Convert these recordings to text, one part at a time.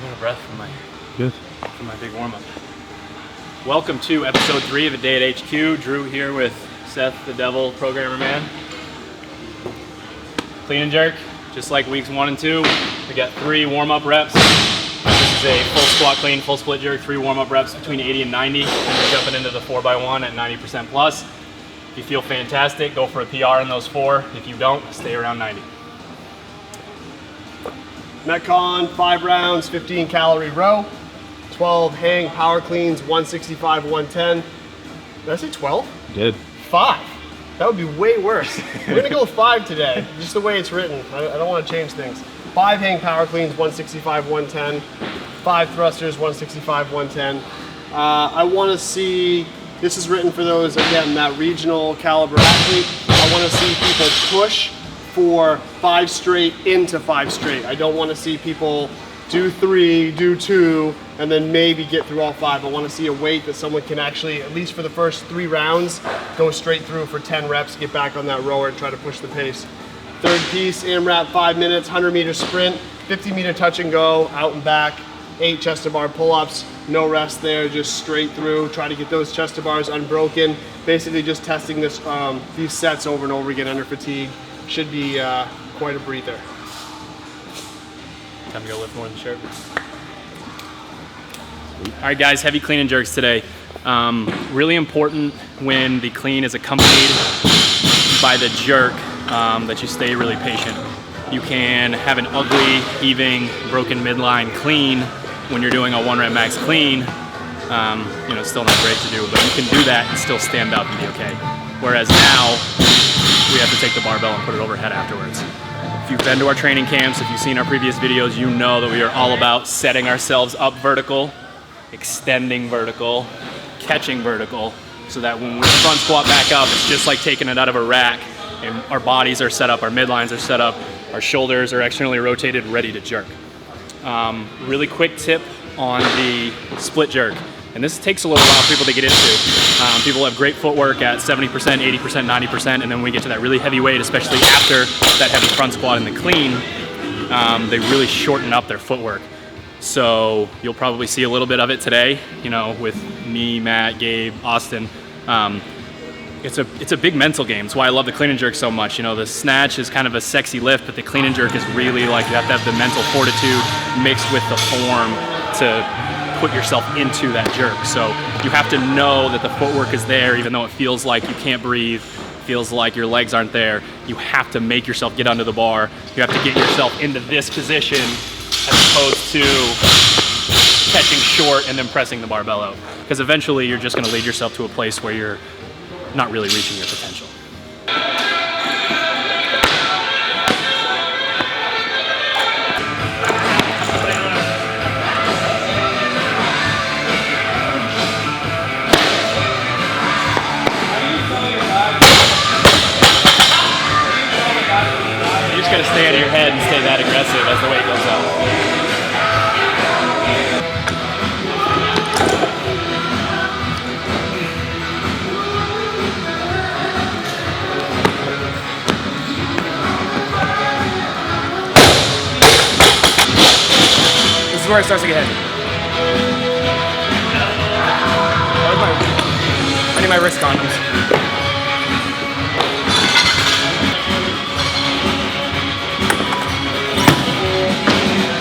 I'm out of breath from my big warm-up. Welcome to episode 3 of A Day at HQ. Drew here with Seth, the Devil Programmer Man. Clean and jerk, just like weeks 1 and 2. We got 3 warm-up reps. This is a full squat clean, full split jerk, 3 warm-up reps between 80 and 90. And we're jumping into the 4x1 at 90% plus. If you feel fantastic, go for a PR in those 4. If you don't, stay around 90. Metcon, 5 rounds, 15 calorie row, 12 hang power cleans, 165, 110. Did I say 12? You did. 5. That would be way worse. We're gonna go with 5 today, just the way it's written. I don't want to change things. 5 hang power cleans, 165, 110. 5 thrusters, 165, 110. I want to see, this is written for those, again, that regional caliber athlete. I want to see people push for 5 straight into 5 straight. I don't want to see people do 3, do 2, and then maybe get through all 5. I want to see a weight that someone can actually, at least for the first 3 rounds, go straight through for 10 reps, get back on that rower and try to push the pace. Third piece, AMRAP 5 minutes, 100 meter sprint, 50 meter touch and go, out and back, 8 chest to bar pull-ups, no rest there, just straight through. Try to get those chest to bars unbroken. Basically just testing this, these sets over and over again under fatigue. Should be quite a breather. Time to go lift more in the shirt. All right, guys, heavy clean and jerks today. Really important when the clean is accompanied by the jerk that you stay really patient. You can have an ugly, heaving, broken midline clean when you're doing a 1 rep max clean. It's still not great to do, but you can do that and still stand up and be okay. Whereas now, we have to take the barbell and put it overhead afterwards. If you've been to our training camps, if you've seen our previous videos, you know that we are all about setting ourselves up vertical, extending vertical, catching vertical, so that when we front squat back up, it's just like taking it out of a rack, and our bodies are set up, our midlines are set up, our shoulders are externally rotated, ready to jerk. Really quick tip on the split jerk. And this takes a little while for people to get into. People have great footwork at 70%, 80%, 90%, and then when we get to that really heavy weight, especially after that heavy front squat and the clean, they really shorten up their footwork. So you'll probably see a little bit of it today, with me, Matt, Gabe, Austin. It's a big mental game. It's why I love the clean and jerk so much. The snatch is kind of a sexy lift, but the clean and jerk is really like you have to have the mental fortitude mixed with the form to put yourself into that jerk. So you have to know that the footwork is there, even though it feels like you can't breathe, feels like your legs aren't there. You have to make yourself get under the bar. You have to get yourself into this position as opposed to catching short and then pressing the barbell out. Because eventually you're just going to lead yourself to a place where you're not really reaching your potential. You just gotta stay out of your head and stay that aggressive as the weight goes up. This is where it starts to get heavy. I need my wrist condoms.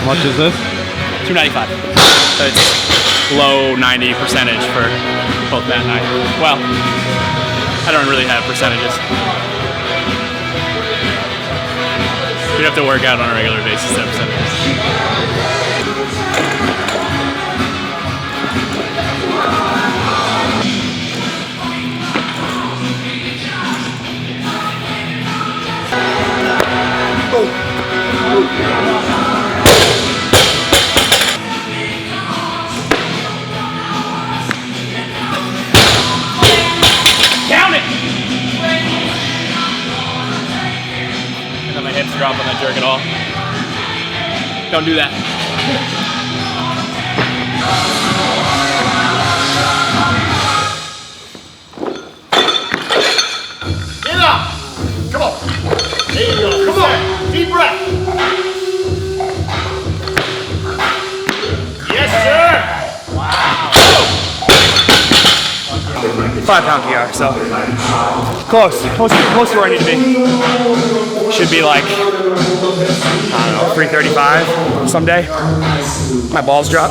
How much is this? $295. So it's low 90% for both Matt and I. Well, I don't really have percentages. You'd have to work out on a regular basis to have percentages. Drop on that jerk at all. Don't do that. Get up! Come on! There you go. Come on! Deep breath! 5-pound PR, so close to where I need to be. Should be like, I don't know, 335 someday. My balls drop. 5.5.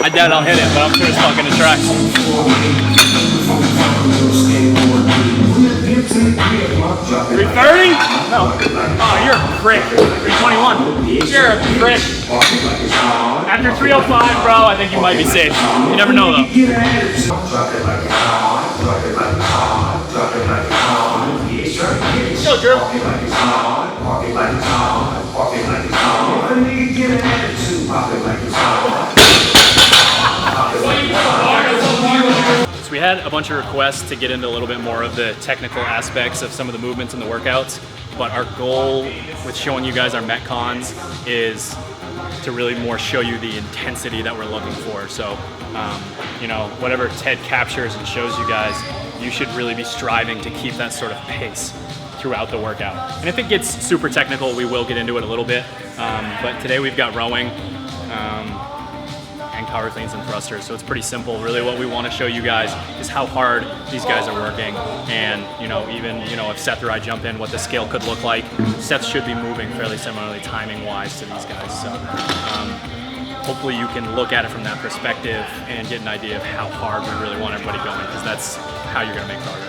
I doubt I'll hit it, but I'm sure it's not gonna try. 330? No. Oh, you're a prick. 321. You're a prick. After 305, bro, I think you might be safe. You never know, though. Go, Drew. So we had a bunch of requests to get into a little bit more of the technical aspects of some of the movements and the workouts, but our goal with showing you guys our Metcons is to really more show you the intensity that we're looking for. So, you know, whatever Ted captures and shows you guys, you should really be striving to keep that sort of pace throughout the workout. And if it gets super technical, we will get into it a little bit. But today we've got rowing and power cleans and thrusters. So it's pretty simple. Really what we want to show you guys is how hard these guys are working. And, you know, even, you know, if Seth or I jump in, what the scale could look like. Seth should be moving fairly similarly timing-wise to these guys. So hopefully you can look at it from that perspective and get an idea of how hard we really want everybody going, because that's how you're going to make progress.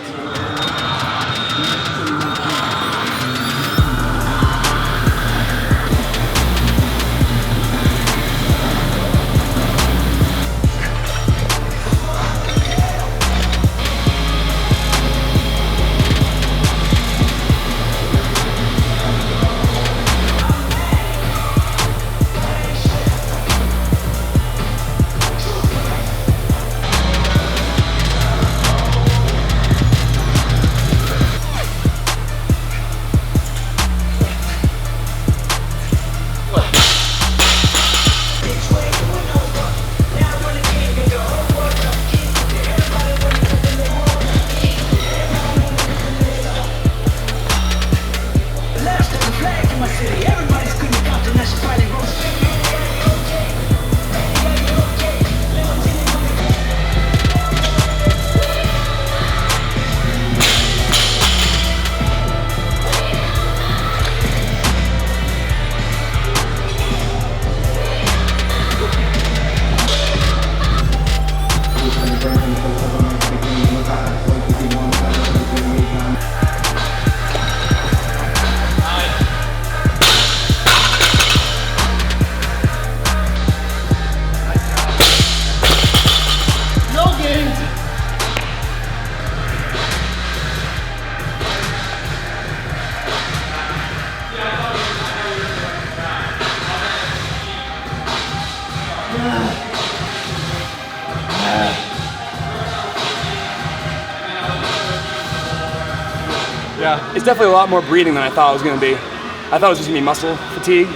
Yeah, it's definitely a lot more breathing than I thought it was going to be. I thought it was just going to be muscle fatigue.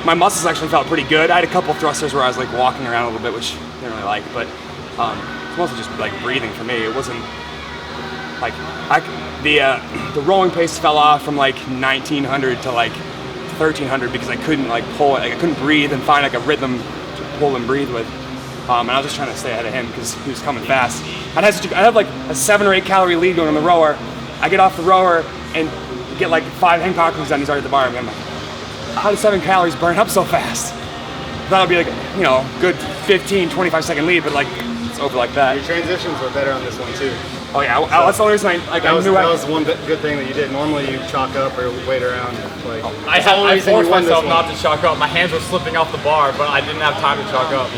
My muscles actually felt pretty good. I had a couple thrusters where I was like walking around a little bit, which I didn't really like, but it's mostly just like breathing for me. It wasn't like, the rowing pace fell off from like 1900 to like 1300 because I couldn't like pull it, like I couldn't breathe and find like a rhythm to pull and breathe with. And I was just trying to stay ahead of him because he was coming fast. I had like a 7 or 8 calorie lead going on the rower. I get off the rower and get like 5 hang power cleans done. He's already at the bar. And I'm like, how did 7 calories burn up so fast? I thought it'd be like, you know, good 15, 25 second lead, but like it's over like that. Your transitions were better on this one too. Oh yeah, that's the only reason That was one good thing that you did. Normally you chalk up or wait around. Like I forced myself not to chalk up. My hands were slipping off the bar, but I didn't have time to chalk up.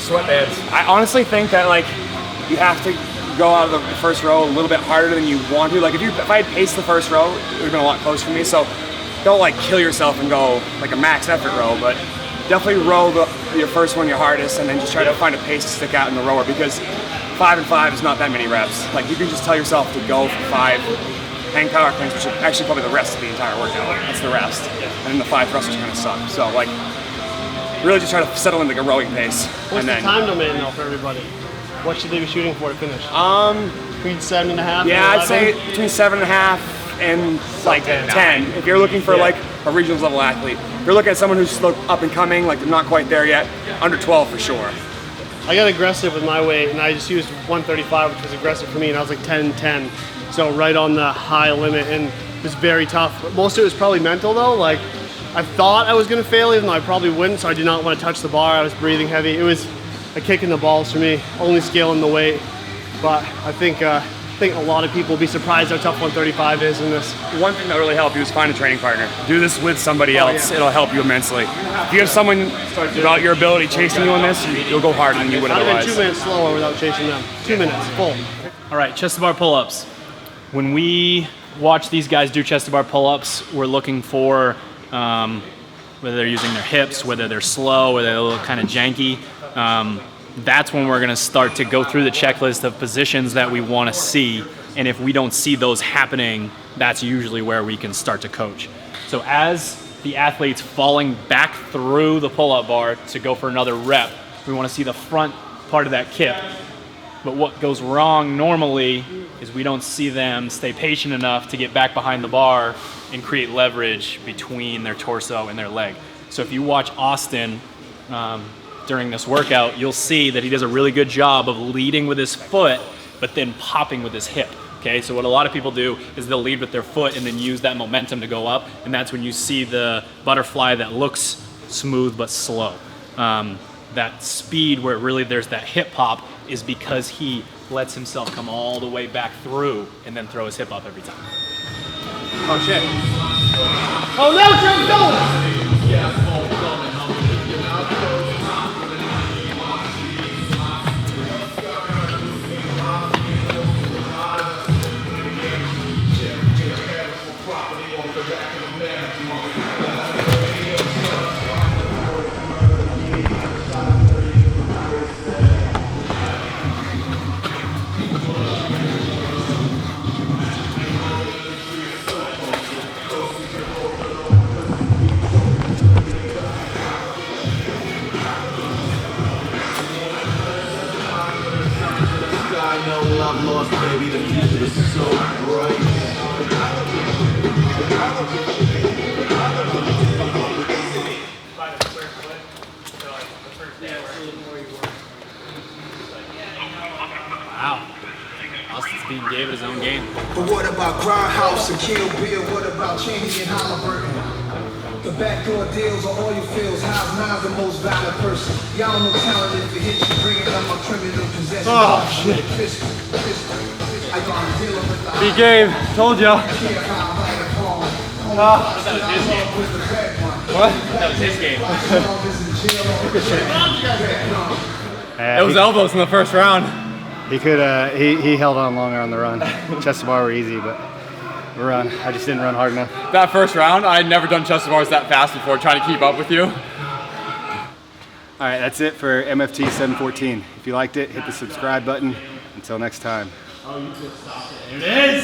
Sweatbands. I honestly think that like you have to go out of the first row a little bit harder than you want to. Like if I had paced the first row, it would have been a lot closer for me. So don't like kill yourself and go like a max effort row, but definitely row your first one your hardest, and then just try to find a pace to stick out in the rower, because 5 and 5 is not that many reps. Like you can just tell yourself to go for 5 hang power cleans, which is actually probably the rest of the entire workout. That's the rest, and then the 5 thrusters kind of suck. So like really just try to settle into like a rowing pace. What's the time domain though for everybody? What should they be shooting for to finish? Between 7.5. Yeah, I'd say between 7.5 and like 10. If you're looking for like a regionals level athlete, if you're looking at someone who's up and coming, like they're not quite there yet, under 12 for sure. I got aggressive with my weight, and I just used 135, which was aggressive for me, and I was like 10-10. So right on the high limit, and it was very tough. But most of it was probably mental though. Like I thought I was gonna fail, even though I probably wouldn't, so I did not want to touch the bar. I was breathing heavy. It was a kick in the balls for me, only scaling the weight. But I think a lot of people will be surprised how tough 135 is in this. One thing that really helped you is find a training partner. Do this with somebody else. It'll help you immensely. If you have someone about your ability chasing you on this, you'll go harder than you would otherwise. I've been 2 minutes slower without chasing them. 2 minutes, full. All right, chest to bar pull-ups. When we watch these guys do chest to bar pull-ups, we're looking for whether they're using their hips, whether they're slow, whether they're a little kind of janky. That's when we're gonna start to go through the checklist of positions that we wanna see. And if we don't see those happening, that's usually where we can start to coach. So as the athlete's falling back through the pull-up bar to go for another rep, we wanna see the front part of that kip. But what goes wrong normally is we don't see them stay patient enough to get back behind the bar and create leverage between their torso and their leg. So if you watch Austin during this workout, you'll see that he does a really good job of leading with his foot, but then popping with his hip. Okay, so what a lot of people do is they'll lead with their foot and then use that momentum to go up, and that's when you see the butterfly that looks smooth but slow. That speed where really there's that hip pop is because he lets himself come all the way back through and then throw his hip up every time. Oh shit. Oh no, Jim, don't! I'm lost, baby, the future is so bright. Wow. Austin's being David his own game. But what about Grindhouse and Kill Bill? What about Cheney and Halliburton? The backdoor deals are all you feels. How's Nas the most violent person? Y'all know talent if it hits you, bring it on my criminal possession. Oh, shit. Be game. Told ya. What? That was his game. It was elbows in the first round. He could, he held on longer on the run. Chest to bar were easy, but the run, I just didn't run hard enough. That first round, I had never done chest to bars that fast before, trying to keep up with you. All right, that's it for MFT 714. If you liked it, hit the subscribe button. Until next time. It is!